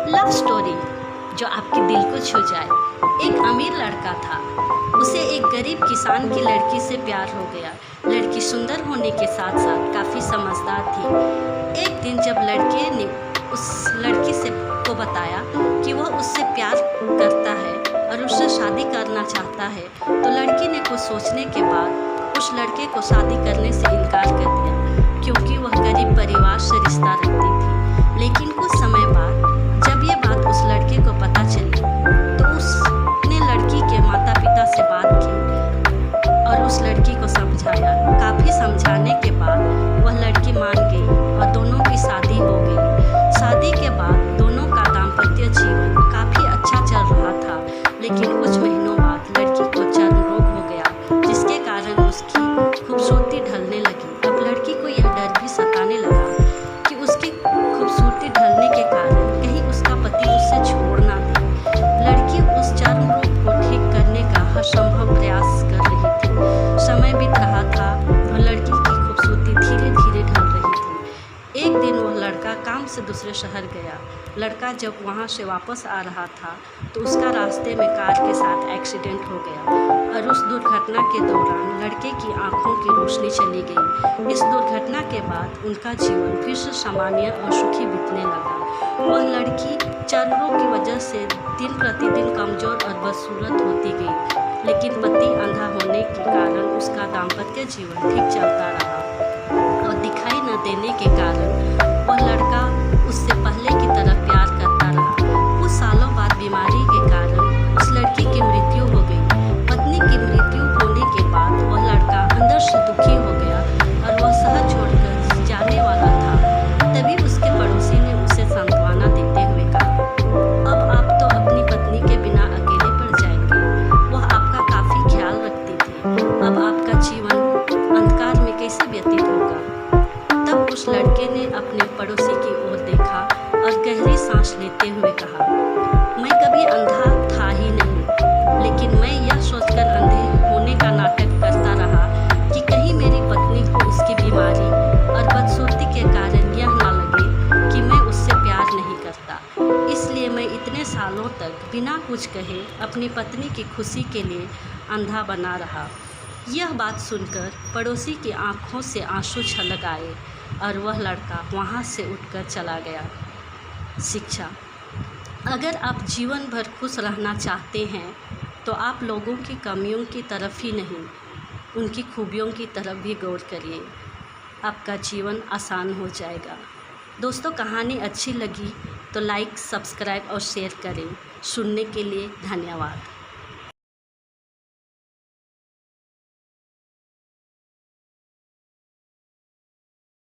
Love story जो आपके दिल को छू जाए। एक अमीर लड़का था, उसे एक गरीब किसान की लड़की से प्यार हो गया। लड़की सुंदर होने के साथ साथ काफ़ी समझदार थी। एक दिन जब लड़के ने उस लड़की से को बताया कि वह उससे प्यार करता है और उससे शादी करना चाहता है, तो लड़की ने कुछ सोचने के बाद उस लड़के को शादी करने से इनकार कर दिया, क्योंकि वह गरीब परिवार से रिश्ता रखती थी। लेकिन कुछ समय बाद जब ये बात उस लड़के को पता चली, तो उसने लड़की के माता पिता से बात की और उस लड़की को समझाया। काफ़ी समझाने के बाद वह लड़की मान गई और दोनों की शादी हो गई। शादी के बाद दोनों का दाम्पत्य जीवन काफ़ी अच्छा चल रहा था, लेकिन कुछ महीनों बाद लड़की को चर्म रोग हो गया, जिसके कारण उसकी खूबसूरती ढलने लगी। अब लड़की को यह डर भी सताने लगा कि उसकी खूबसूरती ढलने के कारण कहीं उसका पति उससे छोड़ ना दे। लड़की उस चर्म रोग को ठीक करने का हर संभव प्रयास कर रही थी। समय बीत रहा था और लड़की की खूबसूरती धीरे धीरे ढल रही थी। एक दिन वह लड़का काम से दूसरे शहर गया। लड़का जब वहाँ से वापस आ रहा था, तो उसका रास्ते में कार के साथ एक्सीडेंट हो गया और उस दुर्घटना के दौरान लड़के की आंखों की रोशनी चली गई। इस दुर्घटना के बाद उनका जीवन फिर से सामान्य और सुखी बीतने लगा। वह लड़की चर्म रोग की वजह से दिन प्रतिदिन कमज़ोर और बदसूरत होती गई, लेकिन पति अंधा होने के कारण उसका दाम्पत्य जीवन ठीक चलता रहा और दिखाई न देने के कारण वह लड़का उससे पहले की तरह प्यार करता रहा। कुछ सालों बाद बीमारी के कारण उस लड़की की मृत्यु हो गई। पत्नी की मृत्यु होने के बाद वह लड़का अंदर से दुखी हो गया और वह शहर छोड़कर जाने वाला था। तभी उसके पड़ोसी ने उसे सांत्वना देते हुए कहा, अब आप तो अपनी पत्नी के बिना अकेले पड़ जाएंगे। वह आपका काफ़ी ख्याल रखती थी। अब आपका जीवन अंधकार में कैसे व्यतीत होगा। तब उस लड़के ने अपने पड़ोसी की ओर देखा और गहरी सांस लेते हुए कहा, मैं कभी अंधा था ही नहीं, लेकिन मैं यह सोचकर अंधे होने का नाटक करता रहा कि कहीं मेरी पत्नी को उसकी बीमारी और बदसूरती के कारण यह ना लगे कि मैं उससे प्यार नहीं करता। इसलिए मैं इतने सालों तक बिना कुछ कहे अपनी पत्नी की खुशी के लिए अंधा बना रहा। यह बात सुनकर पड़ोसी की आंखों से आंसू छलक आए और वह लड़का वहाँ से उठकर चला गया। शिक्षा: अगर आप जीवन भर खुश रहना चाहते हैं, तो आप लोगों की कमियों की तरफ ही नहीं, उनकी खूबियों की तरफ भी गौर करिए। आपका जीवन आसान हो जाएगा। दोस्तों, कहानी अच्छी लगी तो लाइक, सब्सक्राइब और शेयर करें। सुनने के लिए धन्यवाद।